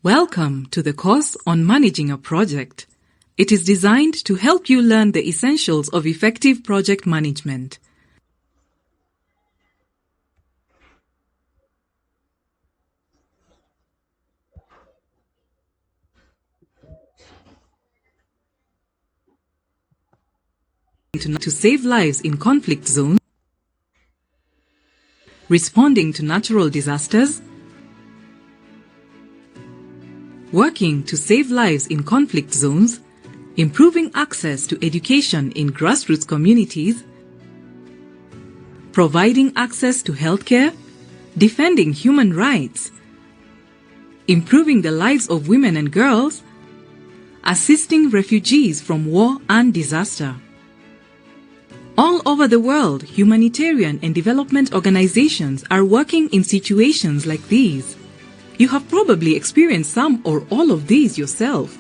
Welcome to the course on managing a project. It is designed to help you learn the essentials of effective project management. To save lives in conflict zones, responding to natural disasters, working to save lives in conflict zones, improving access to education in grassroots communities, providing access to healthcare, defending human rights, improving the lives of women and girls, assisting refugees from war and disaster. All over the world, humanitarian and development organizations are working in situations like these. You have probably experienced some or all of these yourself.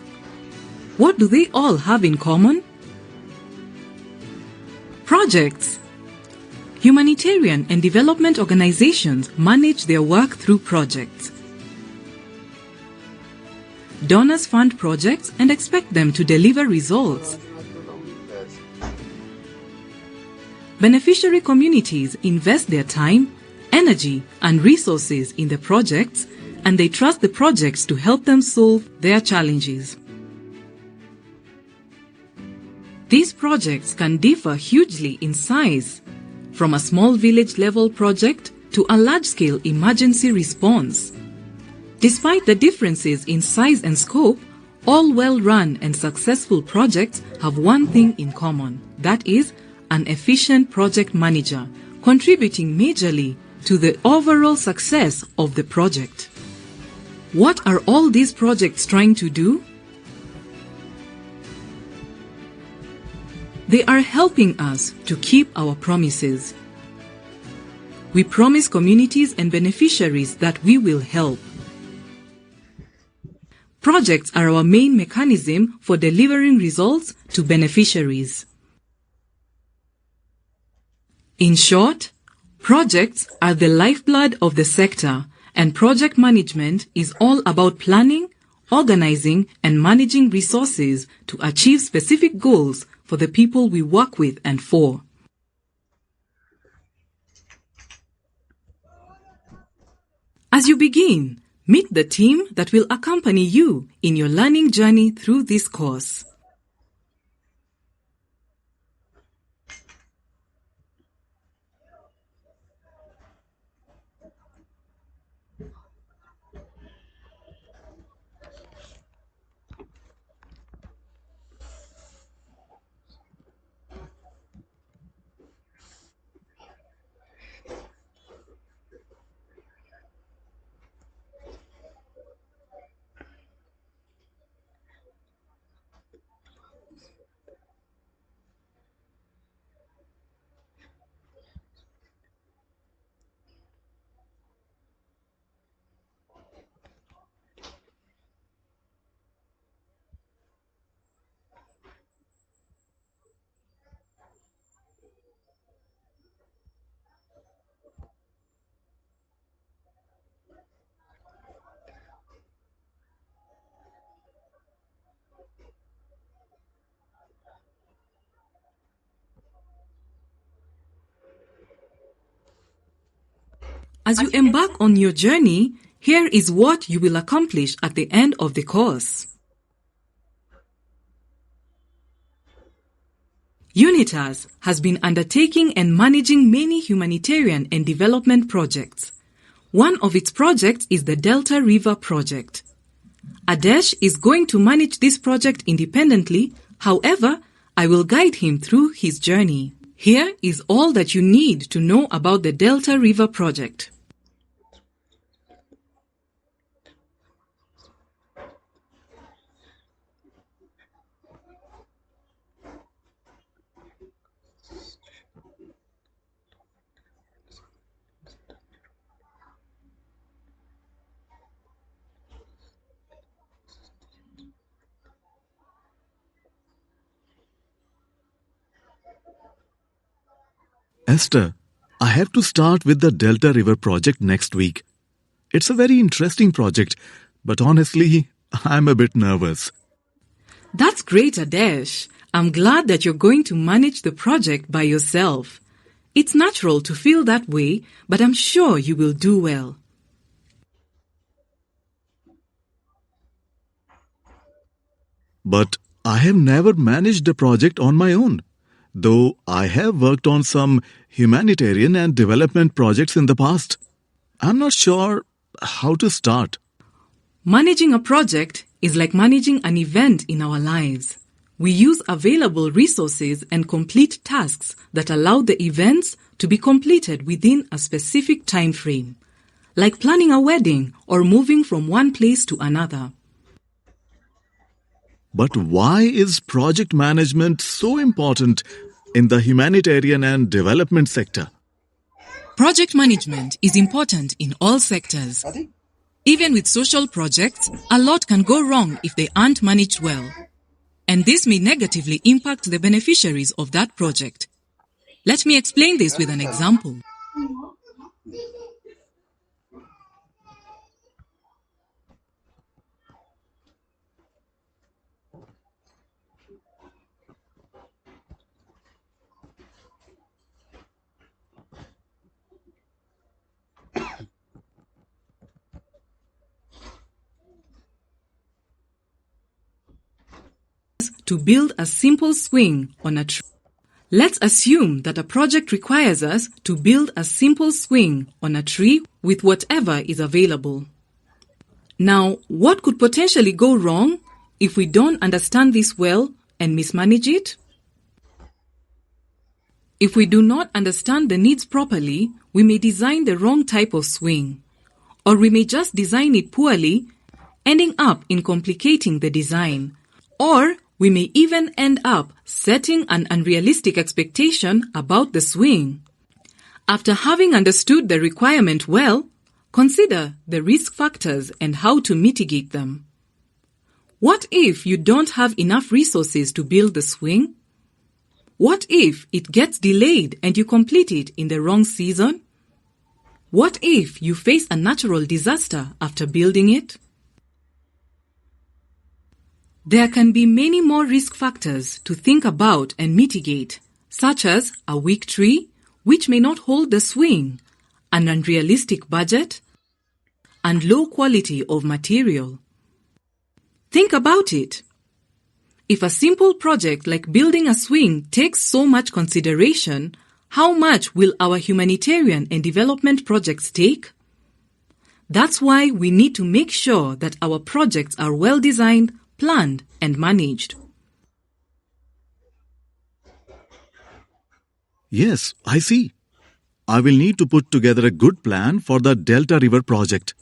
What do they all have in common? Projects. Humanitarian and development organizations manage their work through projects. Donors fund projects and expect them to deliver results. Beneficiary communities invest their time, energy, and resources in the projects, and they trust the projects to help them solve their challenges. These projects can differ hugely in size, from a small village-level project to a large-scale emergency response. Despite the differences in size and scope, all well-run and successful projects have one thing in common, that is, an efficient project manager, contributing majorly to the overall success of the project. What are all these projects trying to do? They are helping us to keep our promises. We promise communities and beneficiaries that we will help. Projects are our main mechanism for delivering results to beneficiaries. In short, projects are the lifeblood of the sector, and project management is all about planning, organizing, and managing resources to achieve specific goals for the people we work with and for. As you begin, meet the team that will accompany you in your learning journey through this course. As you embark on your journey, here is what you will accomplish at the end of the course. UNITAS has been undertaking and managing many humanitarian and development projects. One of its projects is the Delta River Project. Adesh is going to manage this project independently, however, I will guide him through his journey. Here is all that you need to know about the Delta River Project. Esther, I have to start with the Delta River project next week. It's a very interesting project but honestly, I'm a bit nervous. That's great, Adesh. I'm glad that you're going to manage the project by yourself. It's natural to feel that way, but I'm sure you will do well. But I have never managed a project on my own, though I have worked on some humanitarian and development projects in the past. I'm not sure how to start. Managing a project is like managing an event in our lives. We use available resources and complete tasks that allow the events to be completed within a specific time frame, like planning a wedding or moving from one place to another. But why is project management so important in the humanitarian and development sector? Project management is important in all sectors. Even with social projects, a lot can go wrong if they aren't managed well. And this may negatively impact the beneficiaries of that project. Let me explain this with an example. To build a simple swing on a tree. Let's assume that a project requires us to build a simple swing on a tree with whatever is available. Now, what could potentially go wrong if we don't understand this well and mismanage it? If we do not understand the needs properly, we may design the wrong type of swing, or we may just design it poorly, ending up in complicating the design, or we may even end up setting an unrealistic expectation about the swing. After having understood the requirement well, consider the risk factors and how to mitigate them. What if you don't have enough resources to build the swing? What if it gets delayed and you complete it in the wrong season? What if you face a natural disaster after building it? There can be many more risk factors to think about and mitigate, such as a weak tree, which may not hold the swing, an unrealistic budget, and low quality of material. Think about it. If a simple project like building a swing takes so much consideration, how much will our humanitarian and development projects take? That's why we need to make sure that our projects are well designed, planned, and managed. Yes, I see. I will need to put together a good plan for the Delta River project.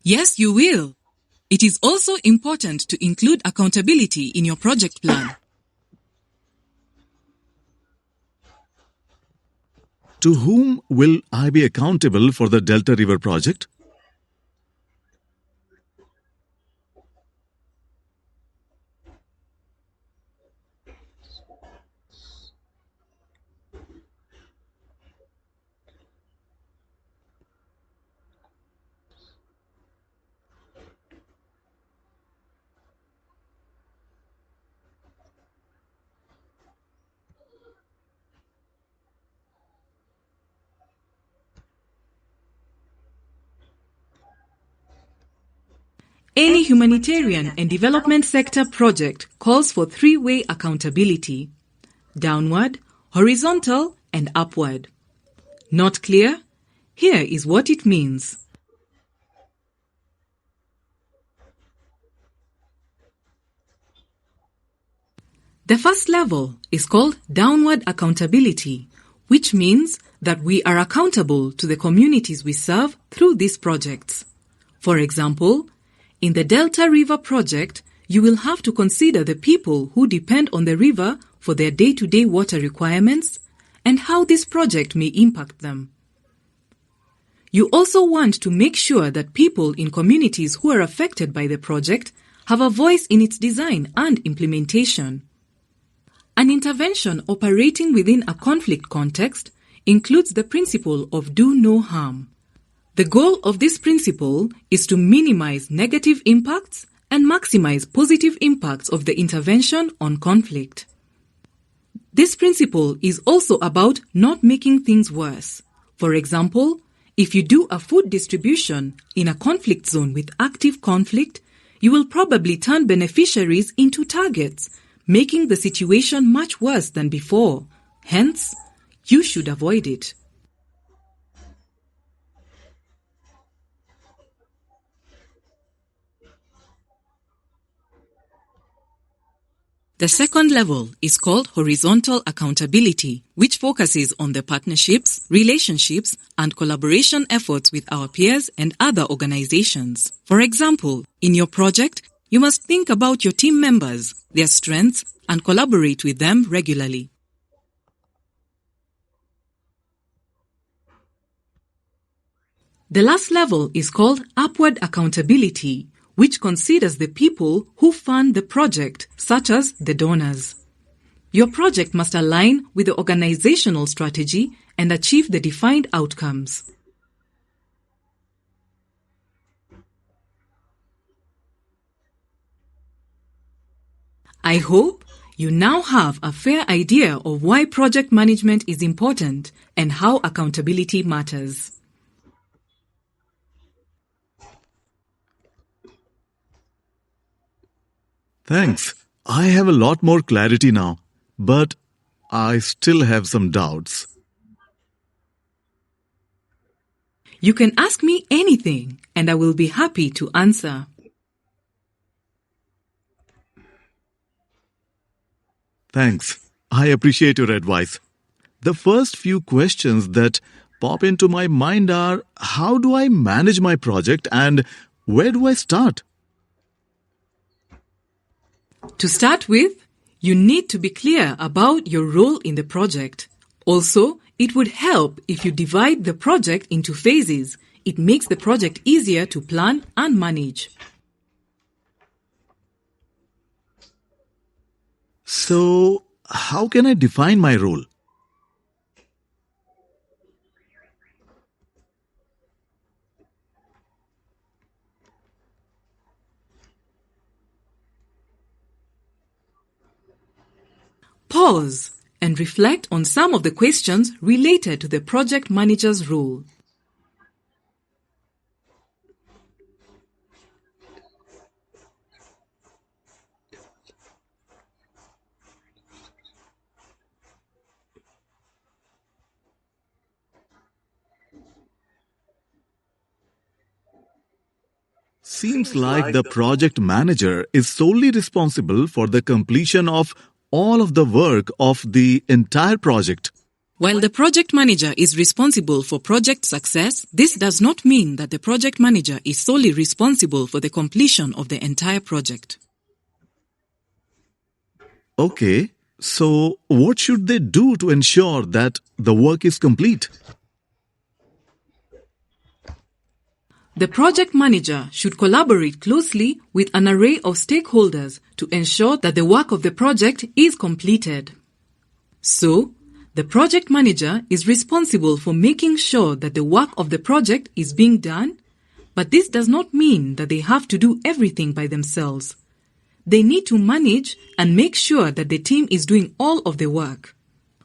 Yes, you will. It is also important to include accountability in your project plan. To whom will I be accountable for the Delta River project? Any humanitarian and development sector project calls for three-way accountability: downward, horizontal, and upward. Not clear? Here is what it means. The first level is called downward accountability, which means that we are accountable to the communities we serve through these projects. For example, in the Delta River project, you will have to consider the people who depend on the river for their day-to-day water requirements and how this project may impact them. You also want to make sure that people in communities who are affected by the project have a voice in its design and implementation. An intervention operating within a conflict context includes the principle of do no harm. The goal of this principle is to minimize negative impacts and maximize positive impacts of the intervention on conflict. This principle is also about not making things worse. For example, if you do a food distribution in a conflict zone with active conflict, you will probably turn beneficiaries into targets, making the situation much worse than before. Hence, you should avoid it. The second level is called horizontal accountability, which focuses on the partnerships, relationships, and collaboration efforts with our peers and other organizations. For example, in your project, you must think about your team members, their strengths, and collaborate with them regularly. The last level is called upward accountability, which considers the people who fund the project, such as the donors. Your project must align with the organizational strategy and achieve the defined outcomes. I hope you now have a fair idea of why project management is important and how accountability matters. Thanks. I have a lot more clarity now, but I still have some doubts. You can ask me anything, and I will be happy to answer. Thanks. I appreciate your advice. The first few questions that pop into my mind are, how do I manage my project and where do I start? To start with, you need to be clear about your role in the project. Also, it would help if you divide the project into phases. It makes the project easier to plan and manage. So, how can I define my role? Pause and reflect on some of the questions related to the project manager's role. Seems like the project manager is solely responsible for the completion of all of the work of the entire project. While the project manager is responsible for project success, this does not mean that the project manager is solely responsible for the completion of the entire project. Okay, so what should they do to ensure that the work is complete? The project manager should collaborate closely with an array of stakeholders to ensure that the work of the project is completed. So, the project manager is responsible for making sure that the work of the project is being done, but this does not mean that they have to do everything by themselves. They need to manage and make sure that the team is doing all of the work.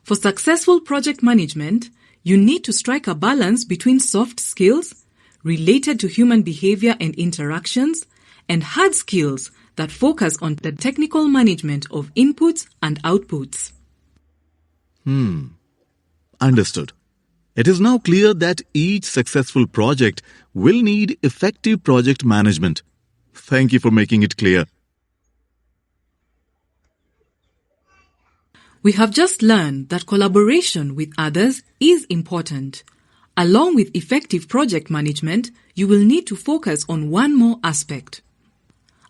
For successful project management, you need to strike a balance between soft skills related to human behavior and interactions, and hard skills that focus on the technical management of inputs and outputs. Understood. It is now clear that each successful project will need effective project management. Thank you for making it clear. We have just learned that collaboration with others is important. Along with effective project management, you will need to focus on one more aspect.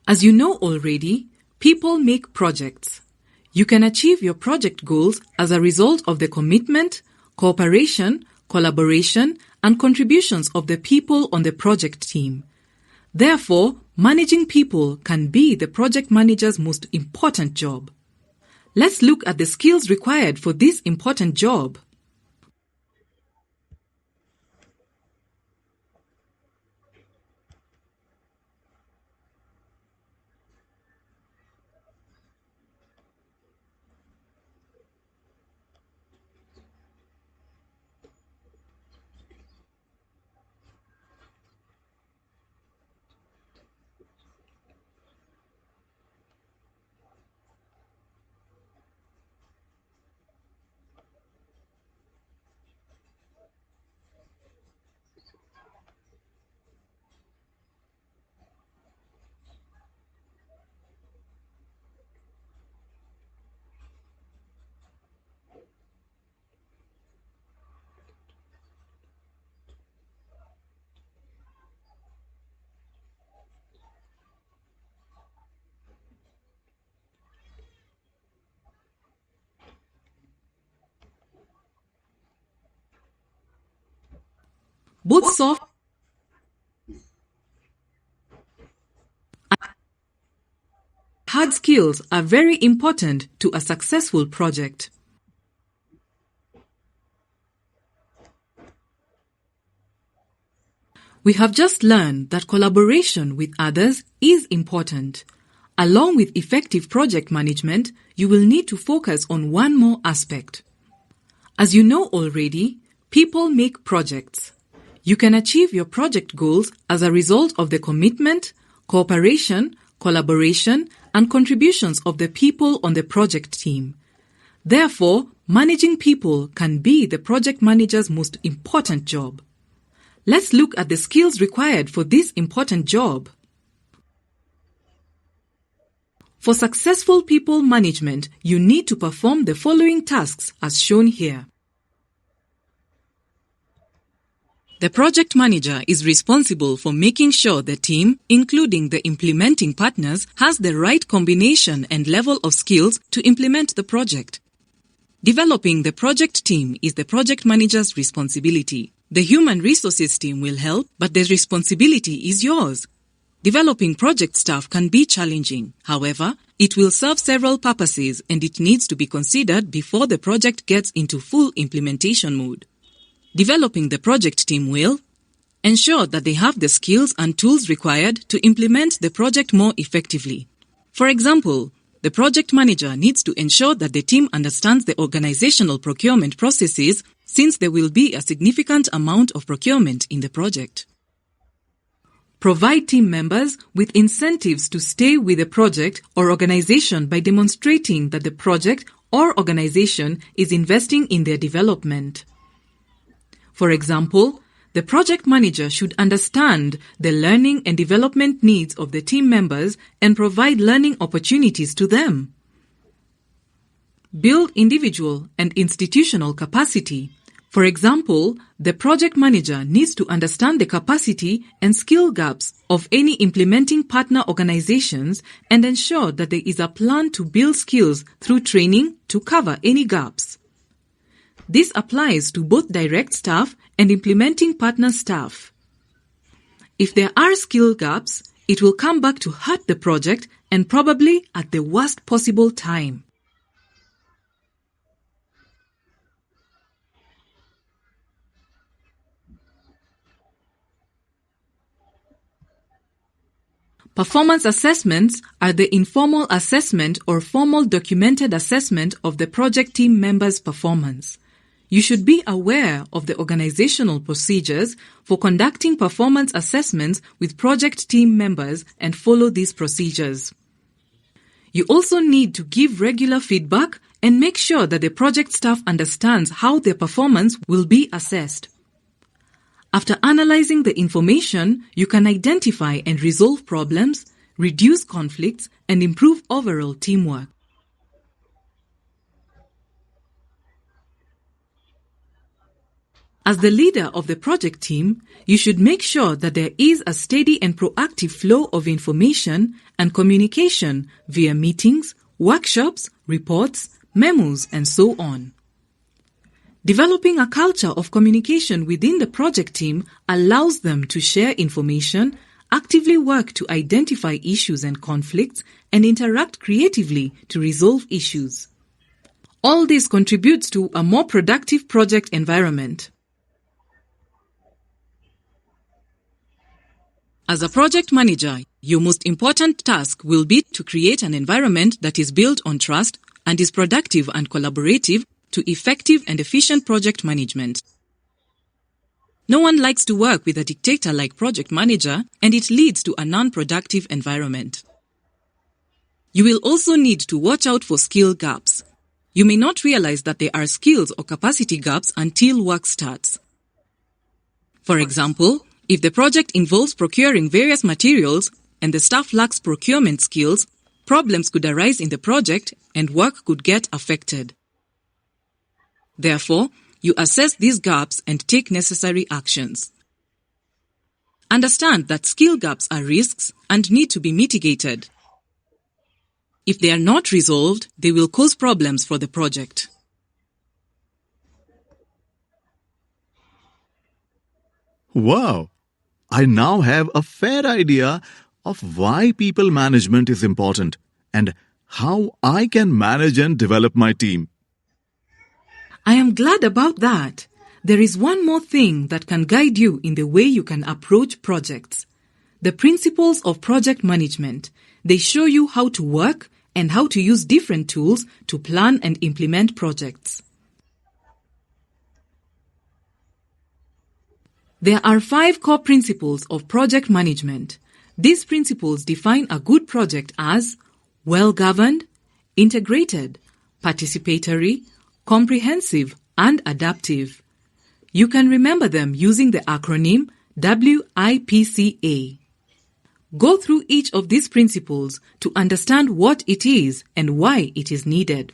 As you know already, people make projects. You can achieve your project goals as a result of the commitment, cooperation, collaboration, and contributions of the people on the project team. Therefore, managing people can be the project manager's most important job. Let's look at the skills required for this important job. both soft and hard skills are very important to a successful project. We have just learned that collaboration with others is important. Along with effective project management, you will need to focus on one more aspect. As you know already, people make projects. You can achieve your project goals as a result of the commitment, cooperation, collaboration, and contributions of the people on the project team. Therefore, managing people can be the project manager's most important job. Let's look at the skills required for this important job. For successful people management, you need to perform the following tasks as shown here. The project manager is responsible for making sure the team, including the implementing partners, has the right combination and level of skills to implement the project. Developing the project team is the project manager's responsibility. The human resources team will help, but the responsibility is yours. Developing project staff can be challenging. However, it will serve several purposes and it needs to be considered before the project gets into full implementation mode. Developing the project team will ensure that they have the skills and tools required to implement the project more effectively. For example, the project manager needs to ensure that the team understands the organizational procurement processes since there will be a significant amount of procurement in the project. Provide team members with incentives to stay with the project or organization by demonstrating that the project or organization is investing in their development. For example, the project manager should understand the learning and development needs of the team members and provide learning opportunities to them. Build individual and institutional capacity. For example, the project manager needs to understand the capacity and skill gaps of any implementing partner organizations and ensure that there is a plan to build skills through training to cover any gaps. This applies to both direct staff and implementing partner staff. If there are skill gaps, it will come back to hurt the project and probably at the worst possible time. Performance assessments are the informal assessment or formal documented assessment of the project team members' performance. You should be aware of the organizational procedures for conducting performance assessments with project team members and follow these procedures. You also need to give regular feedback and make sure that the project staff understands how their performance will be assessed. After analyzing the information, you can identify and resolve problems, reduce conflicts, and improve overall teamwork. As the leader of the project team, you should make sure that there is a steady and proactive flow of information and communication via meetings, workshops, reports, memos, and so on. Developing a culture of communication within the project team allows them to share information, actively work to identify issues and conflicts, and interact creatively to resolve issues. All this contributes to a more productive project environment. As a project manager, your most important task will be to create an environment that is built on trust and is productive and collaborative to effective and efficient project management. No one likes to work with a dictator-like project manager, and it leads to a non-productive environment. You will also need to watch out for skill gaps. You may not realize that there are skills or capacity gaps until work starts. For example, if the project involves procuring various materials and the staff lacks procurement skills, problems could arise in the project and work could get affected. Therefore, you assess these gaps and take necessary actions. Understand that skill gaps are risks and need to be mitigated. If they are not resolved, they will cause problems for the project. Wow! I now have a fair idea of why people management is important and how I can manage and develop my team. I am glad about that. There is one more thing that can guide you in the way you can approach projects. The principles of project management. They show you how to work and how to use different tools to plan and implement projects. There are 5 core principles of project management. These principles define a good project as well-governed, integrated, participatory, comprehensive, and adaptive. You can remember them using the acronym WIPCA. Go through each of these principles to understand what it is and why it is needed.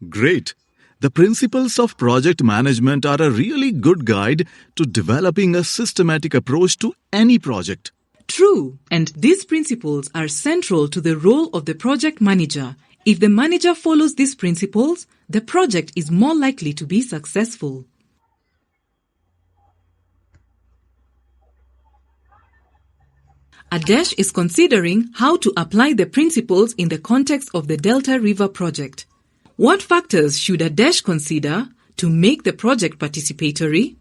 Great! The principles of project management are a really good guide to developing a systematic approach to any project. True, and these principles are central to the role of the project manager. If the manager follows these principles, the project is more likely to be successful. Adesh is considering how to apply the principles in the context of the Delta River project. What factors should Adesh consider to make the project participatory?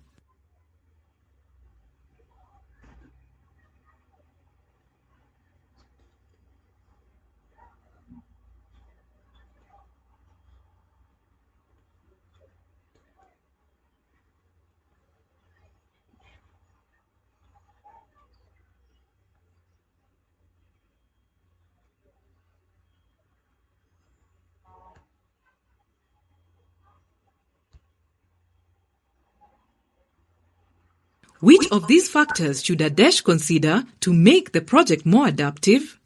Which of these factors should Adesh consider to make the project more adaptive?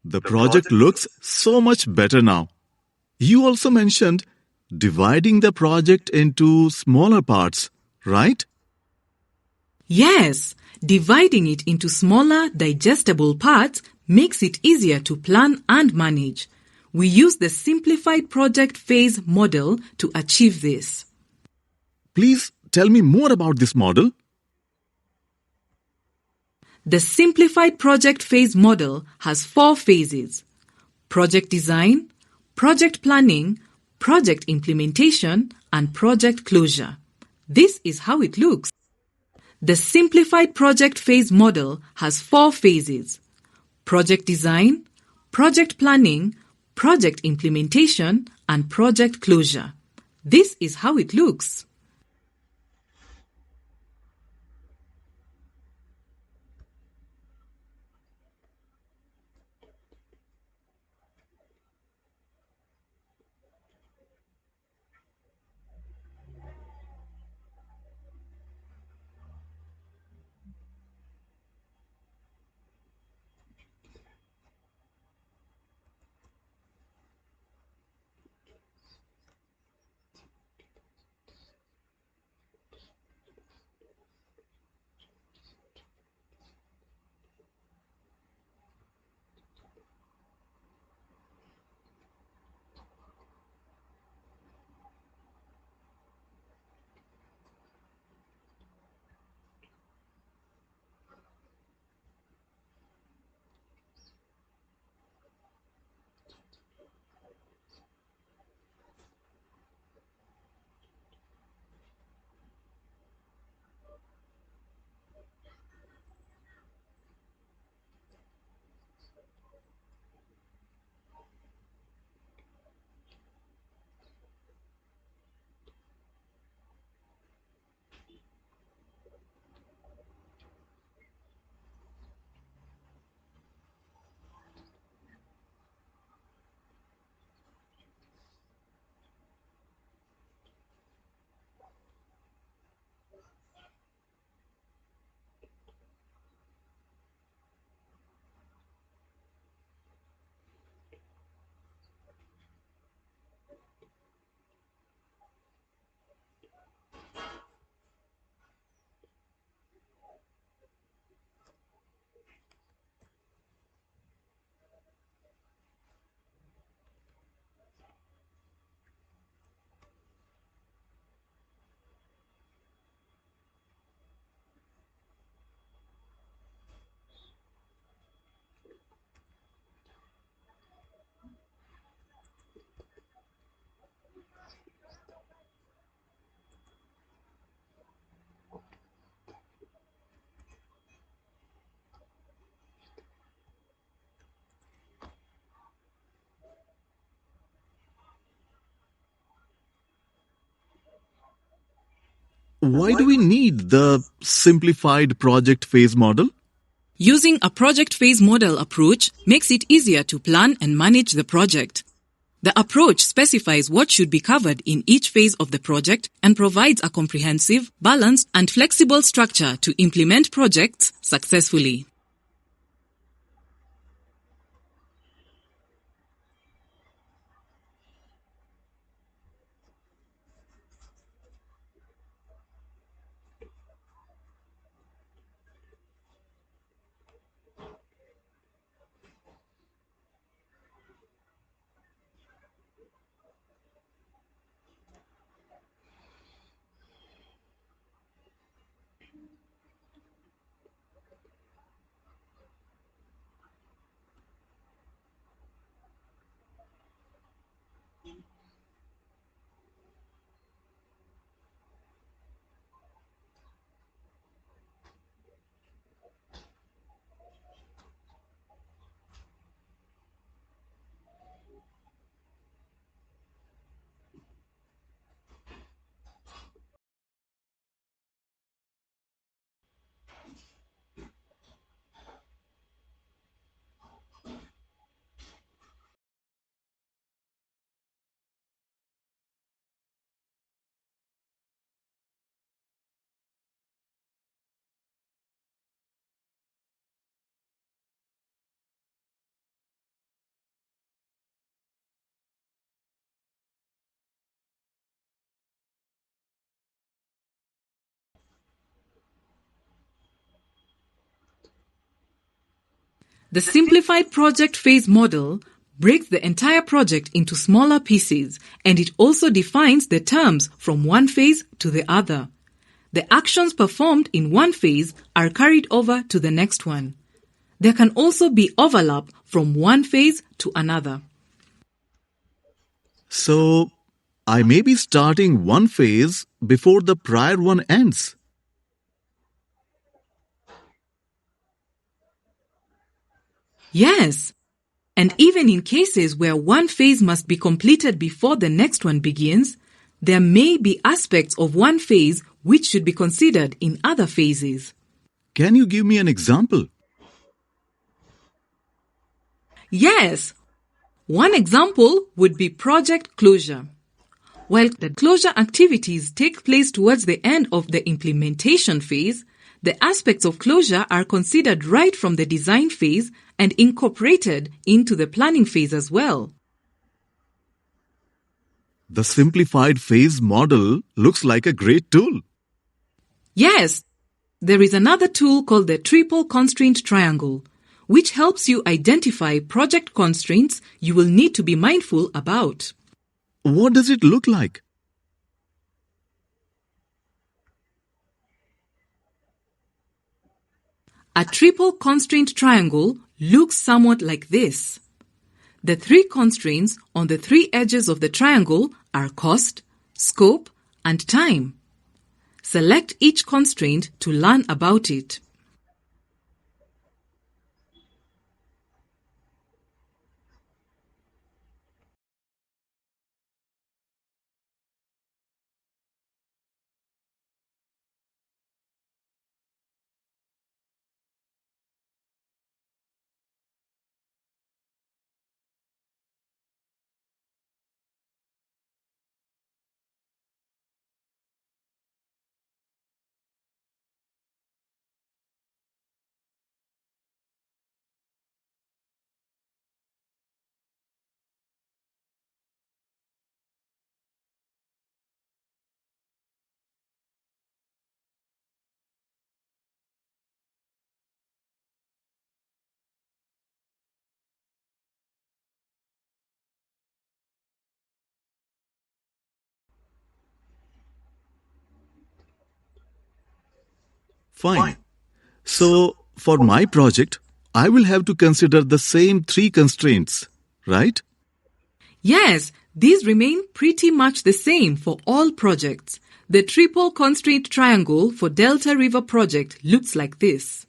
The project looks so much better now. You also mentioned dividing the project into smaller parts, right? Yes, dividing it into smaller, digestible parts makes it easier to plan and manage. We use the simplified project phase model to achieve this. Please tell me more about this model. The simplified project phase model has 4 phases: project design, project planning, project implementation, and project closure. This is how it looks. The simplified project phase model has 4 phases: project design, project planning, project implementation, and project closure. This is how it looks. Why do we need the simplified project phase model? Using a project phase model approach makes it easier to plan and manage the project. The approach specifies what should be covered in each phase of the project and provides a comprehensive, balanced, and flexible structure to implement projects successfully. The simplified project phase model breaks the entire project into smaller pieces, and it also defines the terms from one phase to the other. The actions performed in one phase are carried over to the next one. There can also be overlap from one phase to another. So, I may be starting one phase before the prior one ends. Yes, and even in cases where one phase must be completed before the next one begins, there may be aspects of one phase which should be considered in other phases. Can you give me an example? Yes, one example would be project closure. While the closure activities take place towards the end of the implementation phase, the aspects of closure are considered right from the design phase and incorporated into the planning phase as well. The simplified phase model looks like a great tool. Yes, there is another tool called the triple constraint triangle, which helps you identify project constraints you will need to be mindful about. What does it look like? A triple constraint triangle looks somewhat like this. The three constraints on the three edges of the triangle are cost, scope, and time. Select each constraint to learn about it. Fine. So, for my project, I will have to consider the same three constraints, right? Yes, these remain pretty much the same for all projects. The triple constraint triangle for Delta River project looks like this.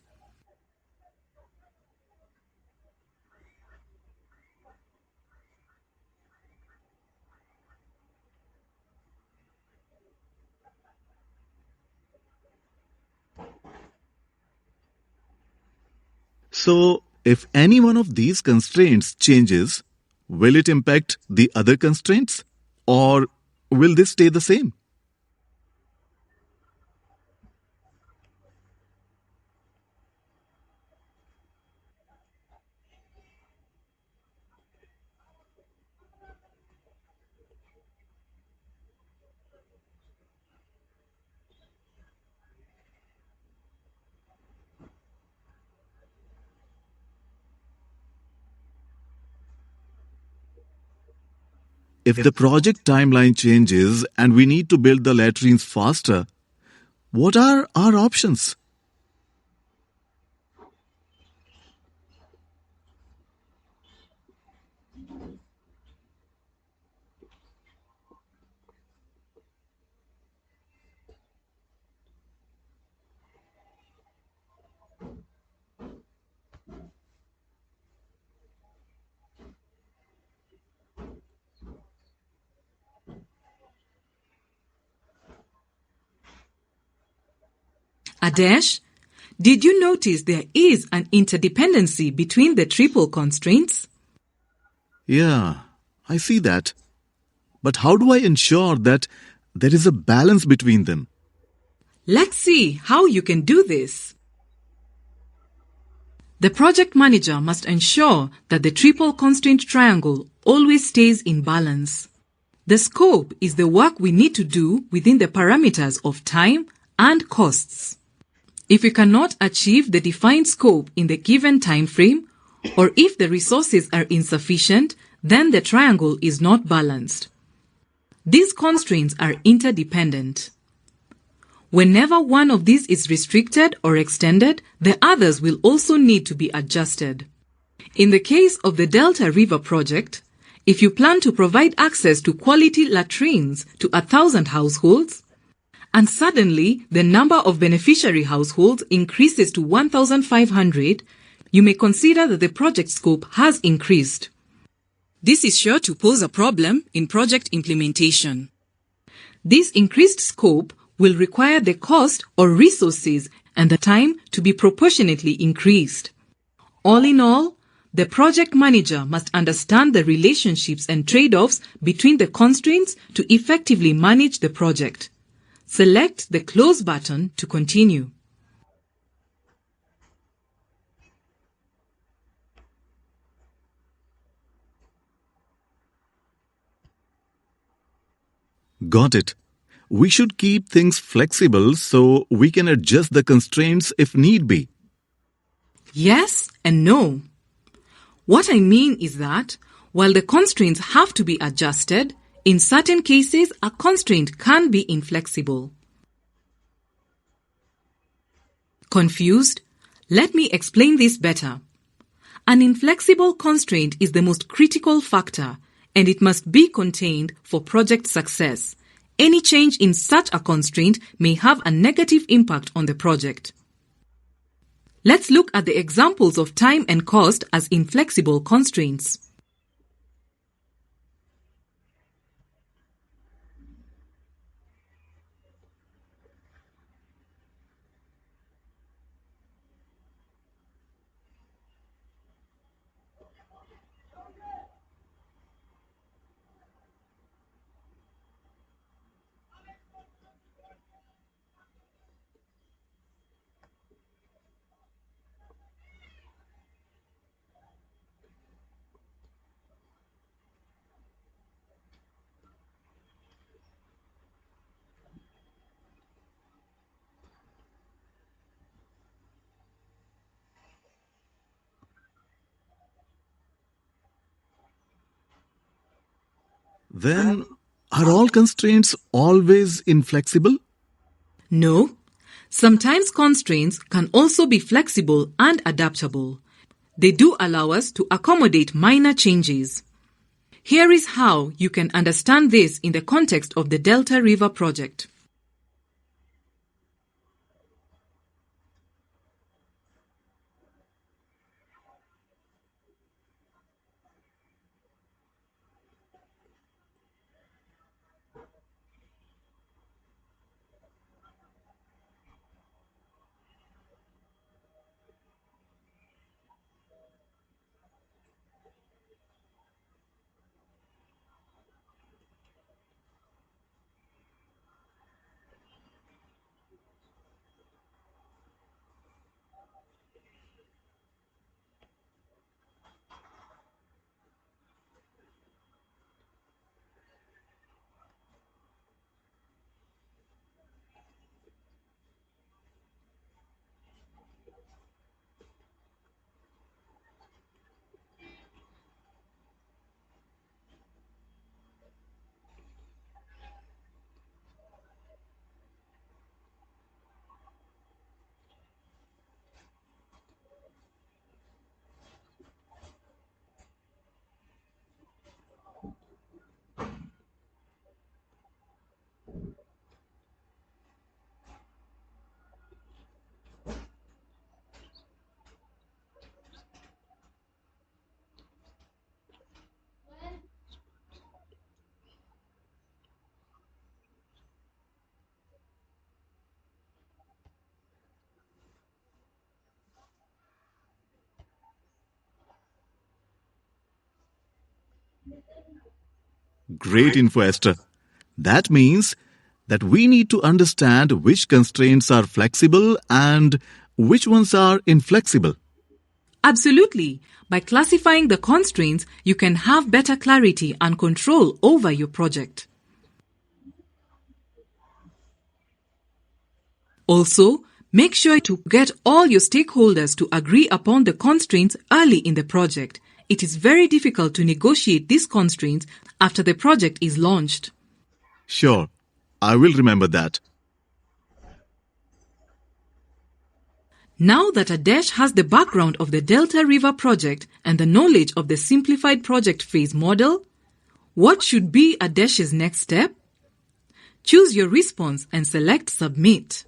So, if any one of these constraints changes, will it impact the other constraints? Or will they stay the same? If the project timeline changes and we need to build the latrines faster, what are our options? Adesh, did you notice there is an interdependency between the triple constraints? Yeah, I see that. But how do I ensure that there is a balance between them? Let's see how you can do this. The project manager must ensure that the triple constraint triangle always stays in balance. The scope is the work we need to do within the parameters of time and costs. If we cannot achieve the defined scope in the given time frame, or if the resources are insufficient, then the triangle is not balanced. These constraints are interdependent. Whenever one of these is restricted or extended, the others will also need to be adjusted. In the case of the Delta River project, if you plan to provide access to quality latrines to 1,000 households, and suddenly the number of beneficiary households increases to 1,500, you may consider that the project scope has increased. This is sure to pose a problem in project implementation. This increased scope will require the cost or resources and the time to be proportionately increased. All in all, the project manager must understand the relationships and trade-offs between the constraints to effectively manage the project. Select the Close button to continue. Got it. We should keep things flexible so we can adjust the constraints if need be. Yes and no. What I mean is that, while the constraints have to be adjusted, in certain cases a constraint can be inflexible. Confused? Let me explain this better. An inflexible constraint is the most critical factor, and it must be contained for project success. Any change in such a constraint may have a negative impact on the project. Let's look at the examples of time and cost as inflexible constraints. Then, are all constraints always inflexible? No. Sometimes constraints can also be flexible and adaptable. They do allow us to accommodate minor changes. Here is how you can understand this in the context of the Delta River project. Great info, Esther. That means that we need to understand which constraints are flexible and which ones are inflexible. Absolutely. By classifying the constraints, you can have better clarity and control over your project. Also, Make sure to get all your stakeholders to agree upon the constraints early in the project. It is very difficult to negotiate these constraints after the project is launched. Sure, I will remember that. Now that Adesh has the background of the Delta River project and the knowledge of the simplified project phase model, what should be Adesh's next step? Choose your response and select Submit.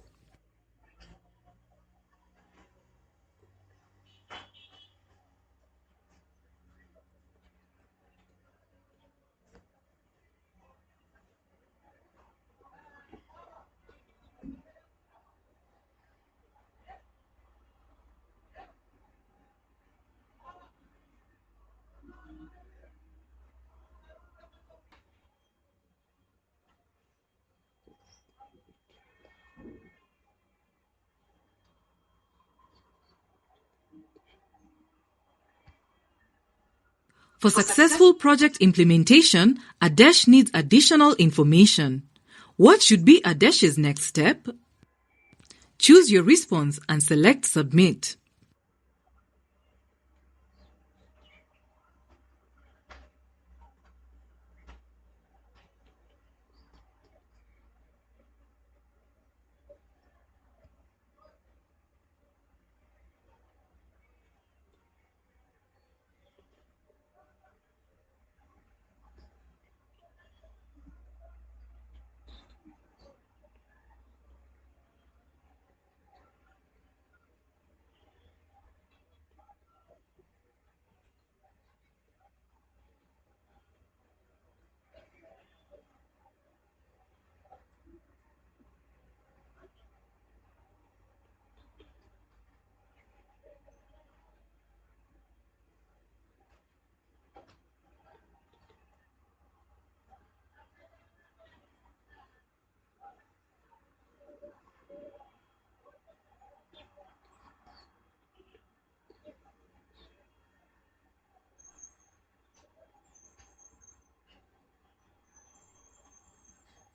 For successful project implementation, Adesh needs additional information. What should be Adesh's next step? Choose your response and select Submit.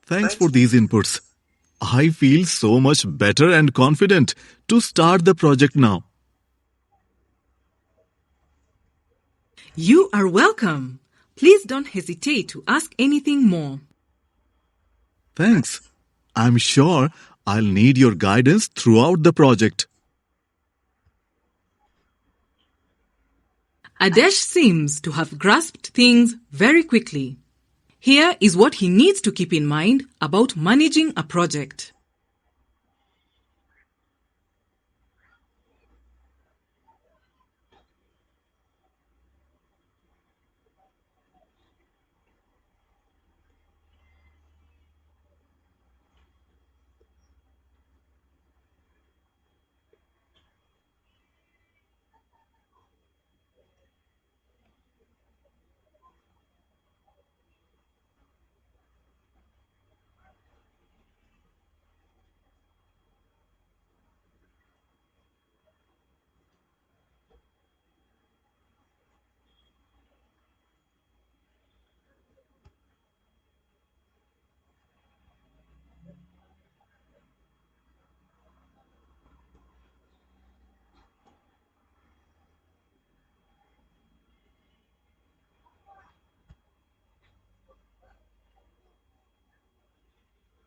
Thanks for these inputs. I feel so much better and confident to start the project now. You are welcome. Please don't hesitate to ask anything more. Thanks. I'm sure I'll need your guidance throughout the project. Adesh seems to have grasped things very quickly. Here is what he needs to keep in mind about managing a project.